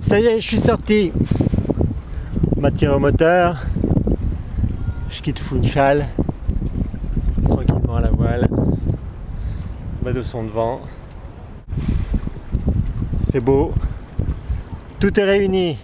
Ça y est, je suis sorti. Maintien au moteur. Je quitte Funchal. Tranquillement à la voile. Bateau son devant. C'est beau. Tout est réuni.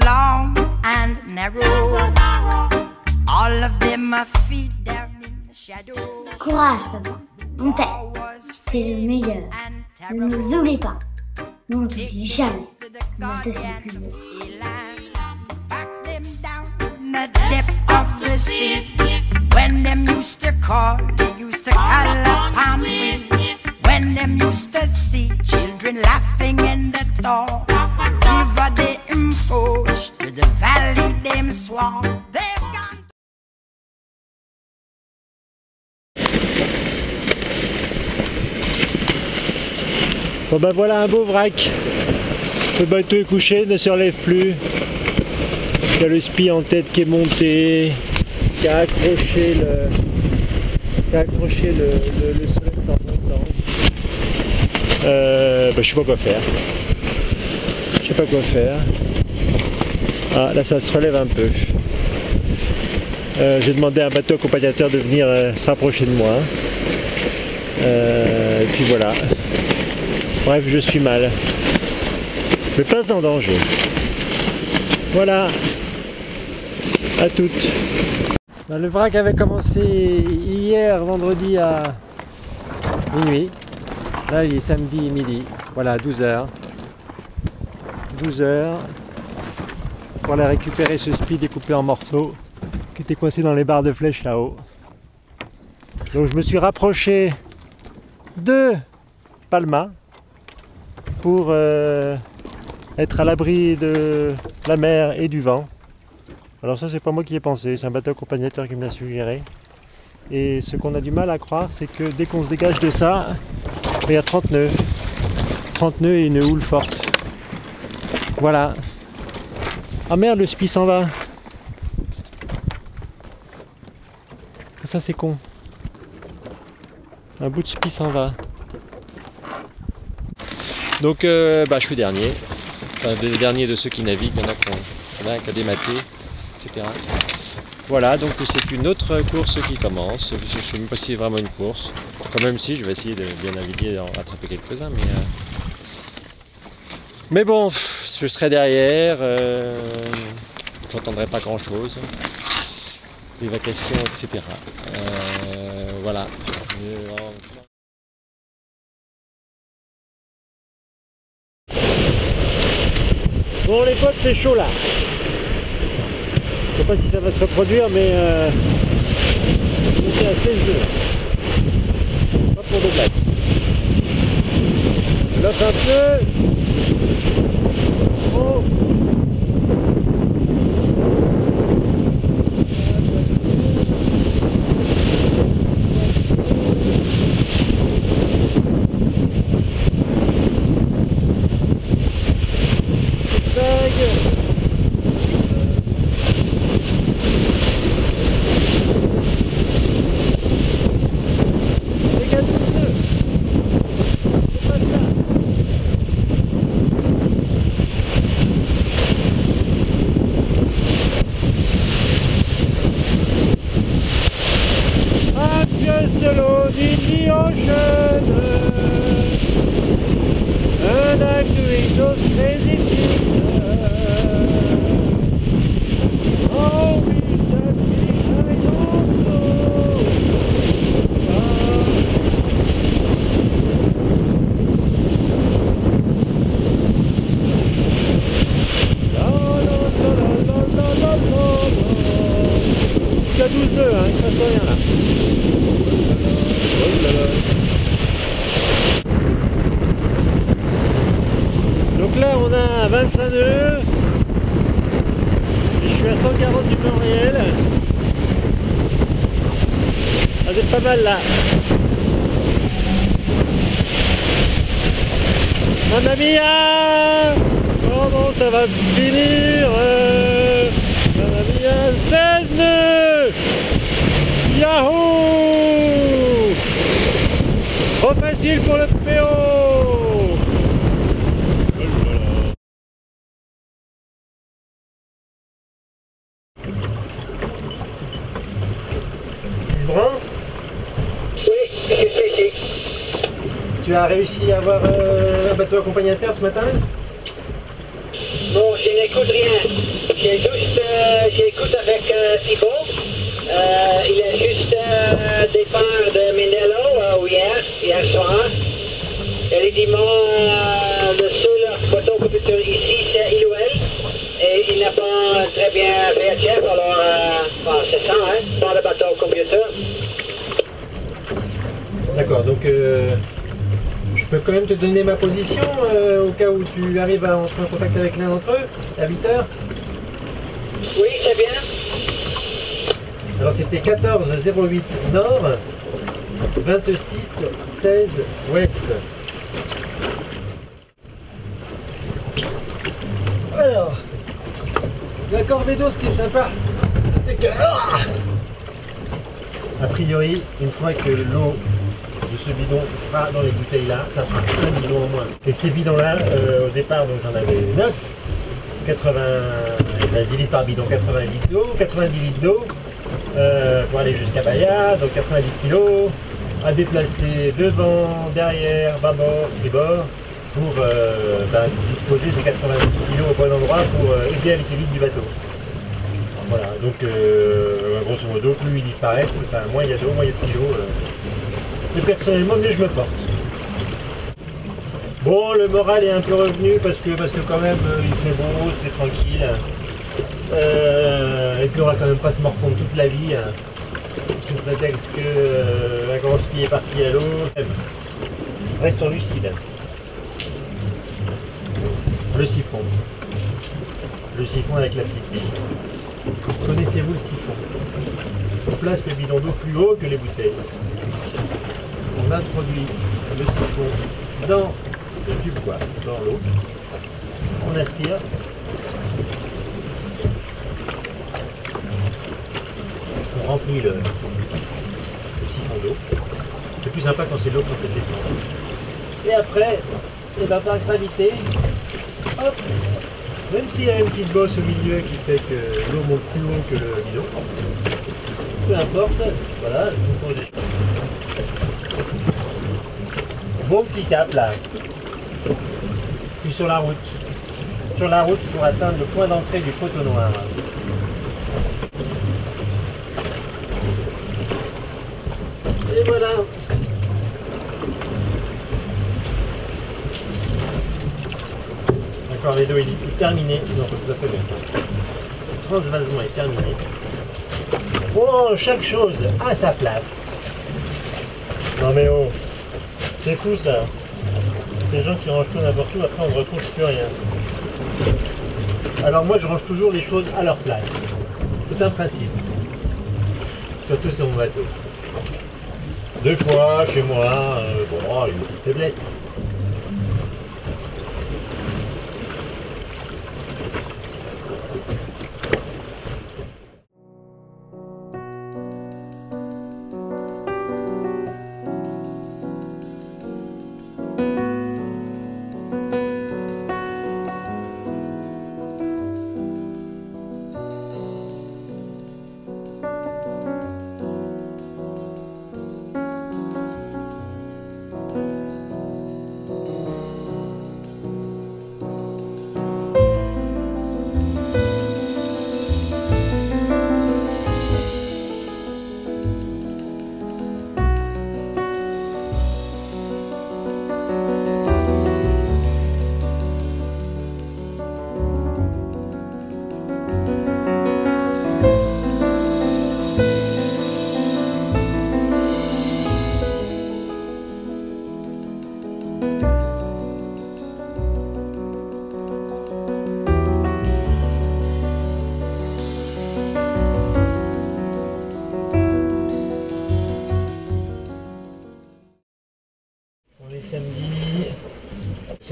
Long and narrow, all of them are feet down in the shadow. Courage, papa. On t'aide. T'es le meilleur. Ne nous oublie pas. Nous, on t'oublie jamais. Bateau, c'est le plus beau. Back them down in the depths of the sea. When them used to call, they used to call upon me. When them used to see children laughing in the door. Give a them forge to the valley them swamp. They've gone. Bon ben voilà un beau vrac. Le bateau est couché, ne se relève plus. Il y a le spi en tête qui est monté, qui a accroché le soleil en montant. Je sais pas quoi faire. Je sais pas quoi faire. Ah là ça se relève un peu. J'ai demandé à un bateau accompagnateur de venir se rapprocher de moi. Et puis voilà. Bref, je suis mal. Mais pas en danger. Voilà. À toutes. Le vrac avait commencé hier vendredi à minuit. Là il est samedi midi. Voilà, 12h. 12h. Pour aller récupérer ce spi découpé en morceaux qui était coincé dans les barres de flèche là-haut. Donc je me suis rapproché de Palma pour être à l'abri de la mer et du vent. Alors ça c'est pas moi qui ai pensé, c'est un bateau accompagnateur qui me l'a suggéré. Et ce qu'on a du mal à croire, c'est que dès qu'on se dégage de ça, il y a 30 nœuds. 30 nœuds et une houle forte. Voilà. Ah merde, le spi s'en va. Ça c'est con. Un bout de spi s'en va. Donc je suis dernier. Enfin, le dernier de ceux qui naviguent. Il y en a qui a dématé, etc. Voilà, donc c'est une autre course qui commence. Je ne sais même pas si c'est vraiment une course. Quand même si, je vais essayer de bien naviguer et en rattraper quelques-uns. Mais bon, je serai derrière. J'entendrai pas grand-chose. Des vacations, etc. Voilà. Bon les potes, c'est chaud là. Je sais pas si ça va se reproduire, mais c'est assez dur. Pas pour de blagues. Je lâche un peu. Oh. Donc là on a 25 nœuds. Je suis à 140 du plan réel. Ah, c'est pas mal là. Mamma mia! Comment ça va finir? Mamma mia! 16 nœuds! Yahoo! Trop facile pour le PO! Isbran? Oui, Tu as réussi à avoir un bateau accompagnateur ce matin? non, je n'écoute rien. J'écoute avec Thibaut. Il a juste départ de Mindelo hier soir. Et il dit le seul bateau computer ici c'est IOL. Et il n'a pas très bien VHF, alors c'est ça, hein, pas le bateau computer. D'accord, donc je peux quand même te donner ma position au cas où tu arrives à entrer en contact avec l'un d'entre eux, à 8 h. Oui, c'est bien. Alors c'était 14,08 nord, 26,16 ouest. Alors, l'accord des dos, ce qui est sympa, c'est que... A priori, une fois que l'eau de ce bidon sera dans les bouteilles là, ça fera un bidon en moins. Et ces bidons là, au départ, donc j'en avais 9, 10 litres par bidon, 80 litres d'eau, 90 litres d'eau, pour aller jusqu'à Bahia, donc 90 kg, à déplacer devant, derrière, bâbord, tribord, pour disposer ces 90 kg au bon endroit pour aider à l'équilibre du bateau. Voilà, donc grosso modo, plus ils disparaissent, enfin, moins il y a d'eau, moins il y a de kilos. Et personnellement, mieux je me porte. Bon, le moral est un peu revenu parce que quand même il fait beau, c'est tranquille. Et puis on va quand même pas se morfondre toute la vie. Sous prétexte que la grosse fille est partie à l'eau. Restons lucides. Le siphon. Le siphon avec la petite fille. Connaissez-vous le siphon? On place le bidon d'eau plus haut que les bouteilles. On introduit le siphon dans le tube, quoi, dans l'eau. On aspire. On remplit le siphon d'eau. C'est plus sympa quand c'est l'eau qu'on fait descendre. Et après, et ben par gravité, hop, même s'il y a une petite bosse au milieu qui fait que l'eau monte plus haut que le bidon, peu importe, voilà, je vous pose des choses. Bon petit cap là. Puis sur la route. Sur la route pour atteindre le point d'entrée du poteau noir. Et voilà. D'accord, les dos est terminé. Non, pas tout à fait bien. Le transvasement est terminé. Oh, chaque chose à sa place. Non mais oh, c'est fou ça. Ces gens qui rangent tout n'importe où, après on ne retrouve plus rien. Alors moi je range toujours les choses à leur place. C'est un principe. Surtout sur mon bateau. Deux fois chez moi, bon, une petite faiblesse.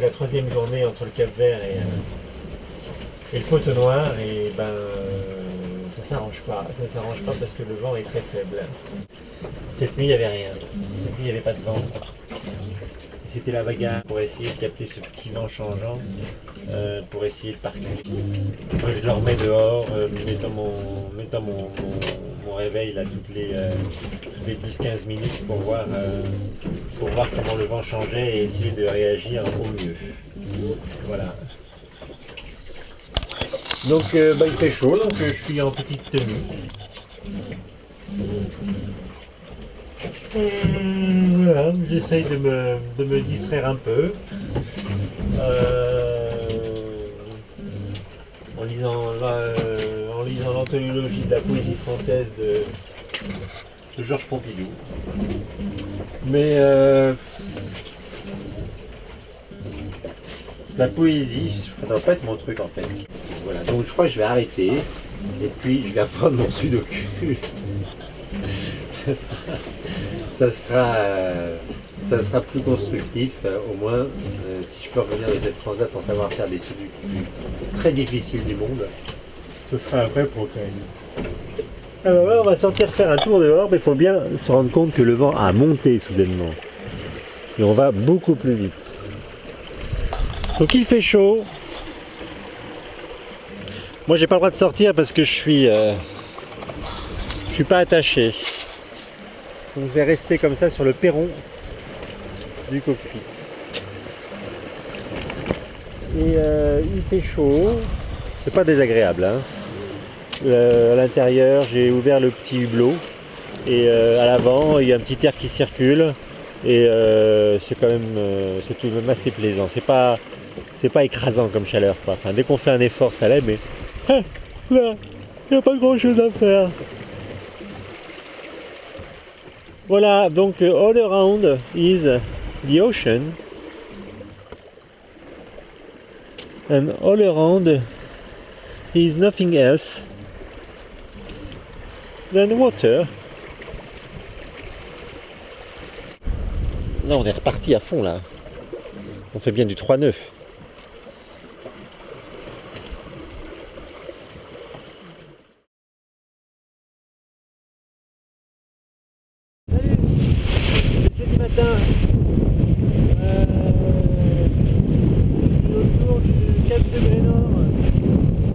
c'est la troisième journée entre le Cap-Vert et le Poteau Noir, et ben ça s'arrange pas. Ça s'arrange pas parce que le vent est très faible. Cette nuit, il n'y avait rien. Cette nuit, il n'y avait pas de vent. C'était la bagarre pour essayer de capter ce petit vent changeant, pour essayer de partir. Moi, je le remets dehors, mettant mon réveil là toutes les 10-15 minutes pour voir comment le vent changeait et essayer de réagir au mieux. Voilà. Donc il fait chaud, donc je suis en petite tenue. Voilà, j'essaye de me distraire un peu en lisant l'anthologie de la poésie française de Georges Pompidou. Mais la poésie, ça ne doit pas être mon truc en fait. Voilà, donc je crois que je vais arrêter et puis je vais apprendre mon sudoku. Ça sera plus constructif, au moins, si je peux revenir de cette transat en savoir faire des sudoku très difficiles du monde, ce sera un vrai progrès. Alors là, on va sortir faire un tour dehors, mais il faut bien se rendre compte que le vent a monté soudainement. Et on va beaucoup plus vite. Donc il fait chaud. Moi j'ai pas le droit de sortir parce que je suis pas attaché. Donc je vais rester comme ça sur le perron du cockpit. Et il fait chaud. C'est pas désagréable, hein. À l'intérieur j'ai ouvert le petit hublot et à l'avant il y a un petit air qui circule et c'est quand même c'est tout de même assez plaisant. C'est pas écrasant comme chaleur quoi. Enfin, dès qu'on fait un effort ça l'est, mais là il n'y a pas grand chose à faire. Voilà, donc all around is the ocean and all around is nothing else than water. Là on est reparti à fond là. On fait bien du 3-9. Salut, c'est jeudi matin. Autour du Cap de Grénor.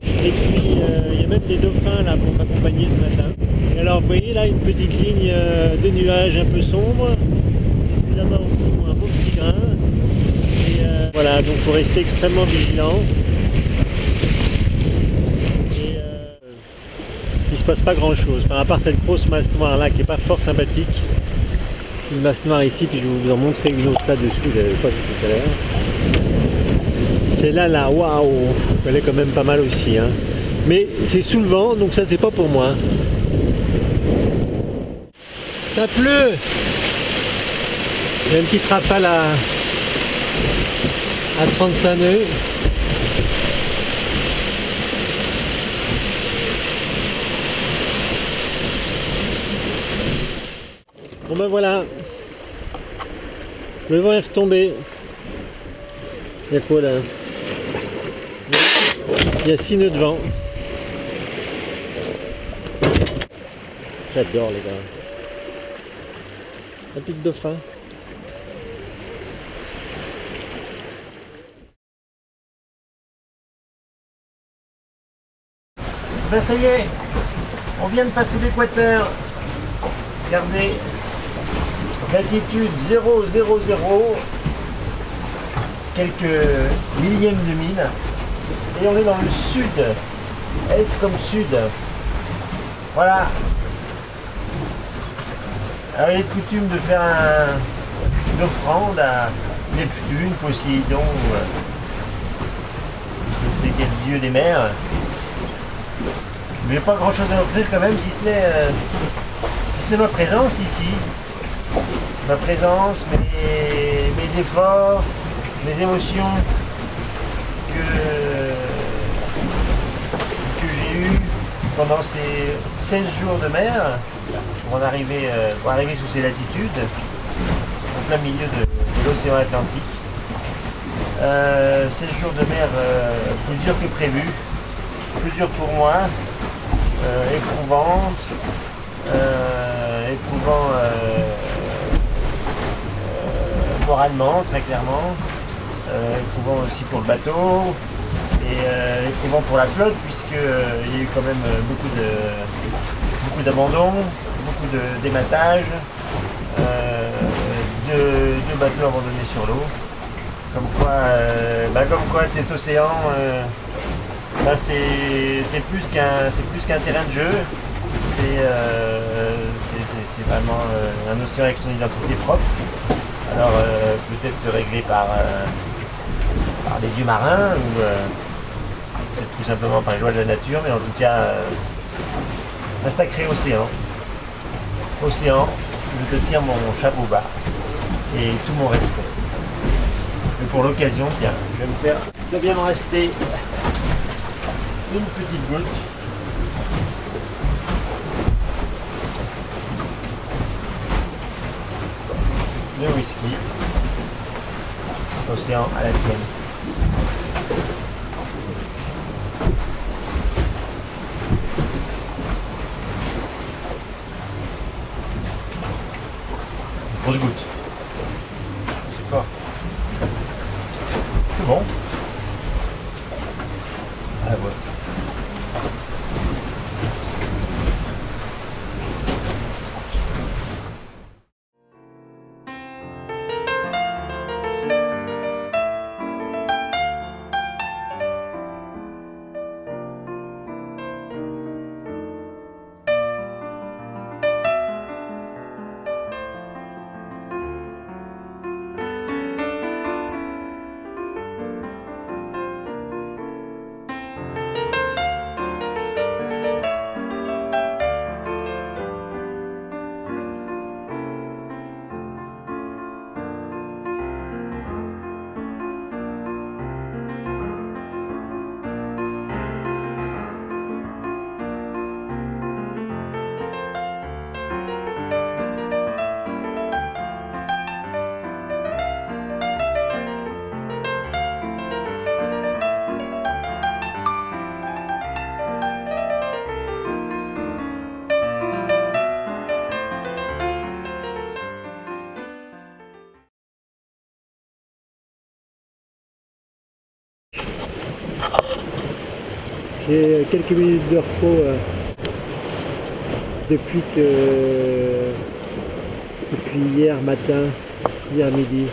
Et puis il y a même des dauphins là pour m'accompagner ce matin. Et alors vous voyez là une petite ligne de nuages un peu sombre. Et là-bas au fond un beau petit grain. Et voilà, donc il faut rester extrêmement vigilant. Et il se passe pas grand chose. Enfin, à part cette grosse masse noire là qui est pas fort sympathique. Une masse noire ici, puis je vais vous en montrer une autre là-dessous, j'avais pas vu tout à l'heure. Celle-là, là, waouh, elle est quand même pas mal aussi. Hein. Mais c'est sous le vent, donc ça c'est pas pour moi. Ça pleut. Il y a une petite rafale à 35 nœuds. Bon ben voilà, le vent est retombé. Il y a quoi là? Il y a 6 nœuds de vent. J'adore les gars. Un pic dauphin. Ben ça y est, on vient de passer l'équateur. Regardez. Latitude 000, quelques millièmes de mille, et on est dans le sud, est comme sud. Voilà. Alors il est coutume de faire une offrande à Neptune, Poséidon, je sais quel dieu des mers. Mais pas grand chose à offrir quand même, si ce n'est ma présence ici. Ma présence, mes efforts, mes émotions que j'ai eues pendant ces 16 jours de mer pour arriver sous ces latitudes, en plein milieu de l'océan Atlantique. Séjour de mer plus dur que prévu, plus dur pour moi, éprouvant moralement, très clairement, éprouvant aussi pour le bateau, et éprouvant pour la flotte, puisque il y a eu quand même beaucoup d'abandon, beaucoup de dématage, deux bateaux abandonnés sur l'eau. Comme quoi cet océan, c'est plus qu'un terrain de jeu. C'est vraiment un océan avec son identité propre. Alors peut-être réglé par des dieux marins ou peut-être tout simplement par les lois de la nature, mais en tout cas un sacré océan. Océan, je te tire mon chapeau bas et tout mon respect. Et pour l'occasion, tiens, je vais bien me rester une petite goutte. De whisky. Océan à la tienne. Grosse goutte. C'est fort. C'est bon. Ah ouais. J'ai quelques minutes de repos depuis hier matin, hier midi,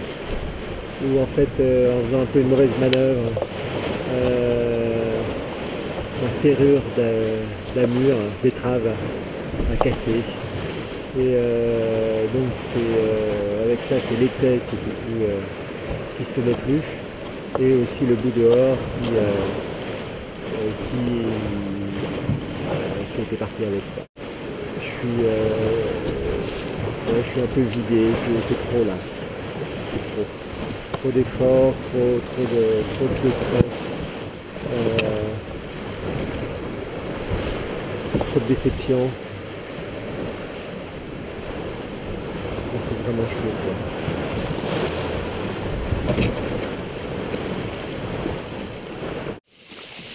où en fait en faisant un peu une mauvaise manœuvre, la serrure d'un mur d'étrave a cassé. Et donc avec ça c'est l'étai qui se tenait plus, et aussi le bout dehors qui était parti avec. Je suis un peu vidé, c'est trop là. C'est trop d'efforts, trop de stress, trop de déception. C'est vraiment chaud, quoi.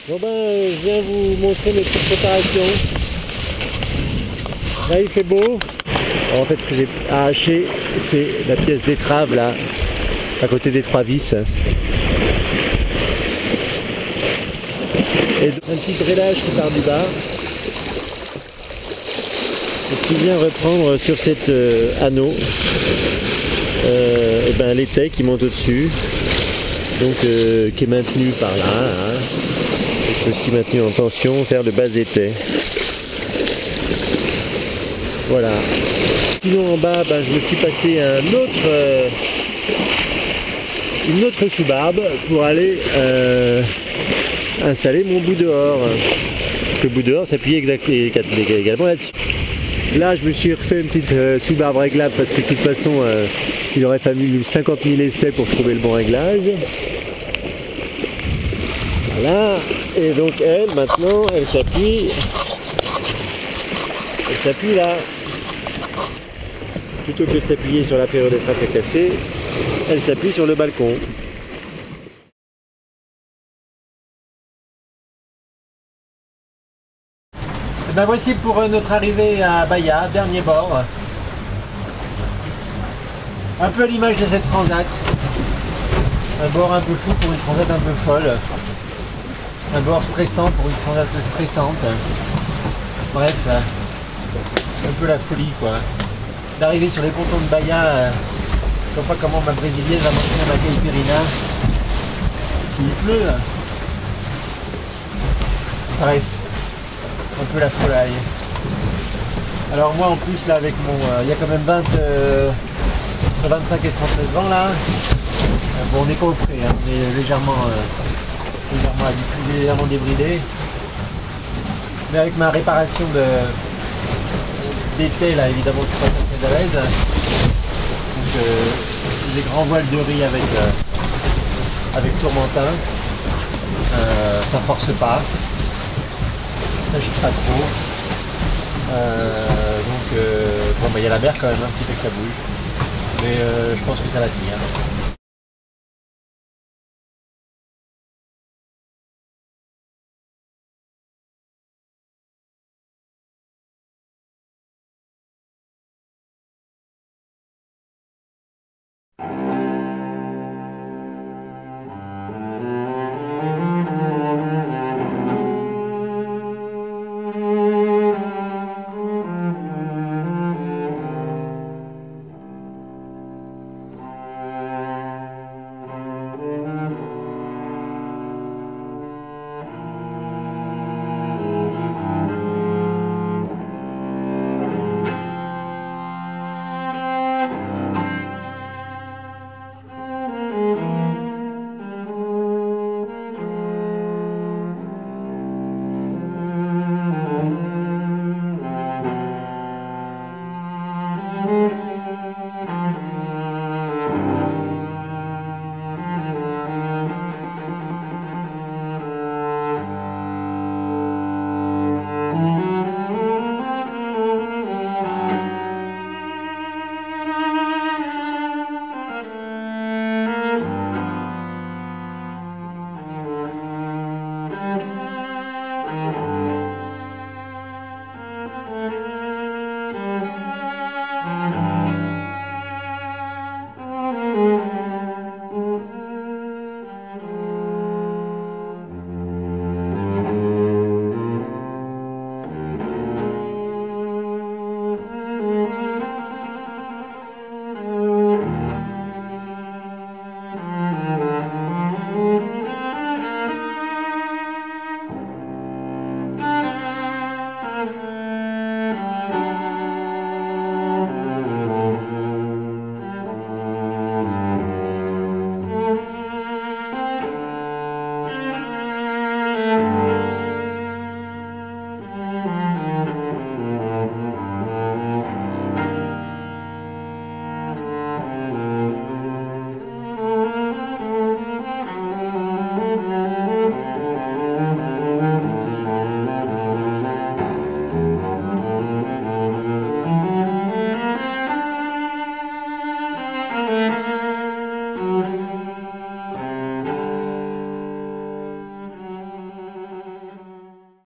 Bon ben, je viens vous montrer mes petites préparations. Là il fait beau. Alors, en fait ce que j'ai arraché, c'est la pièce d'étrave là, à côté des 3 vis. Et un petit drillage qui part du bas. Et qui vient reprendre sur cet anneau et ben, l'étai qui monte au-dessus. Donc qui est maintenu par là. Hein. Aussi maintenu en tension, faire de bas étais. Voilà. Sinon en bas, ben, je me suis passé une autre sous-barbe pour aller installer mon bout dehors. Le bout dehors s'appuie également là-dessus. Là je me suis refait une petite sous-barbe réglable parce que de toute façon il aurait fallu 50 000 essais pour trouver le bon réglage. Voilà. Et donc elle, maintenant, elle s'appuie là. Plutôt que de s'appuyer sur la ferrure d'étrave cassée, elle s'appuie sur le balcon. ben voici pour notre arrivée à Bahia, dernier bord. Un peu à l'image de cette transat. Un bord un peu fou pour une transat un peu folle. Un bord stressant pour une transat stressante. Bref, un peu la folie quoi. D'arriver sur les pontons de Bahia, je ne sais pas comment ma brésilienne va monter à ma Caipirina. S'il pleut. Bref, un peu la folie. Alors moi en plus là avec mon... il y a quand même 25 et 39 vents là. Bon on n'est pas au frais, hein, on est légèrement habitué, légèrement débridé. Mais avec ma réparation d'été là évidemment c'est pas très à l'aise. Donc les grands voiles de riz avec tourmentin. Ça force pas. Ça gîte pas trop. Donc bon bah il y a la mer quand même un petit peu que ça bouge. Mais je pense que ça va tenir.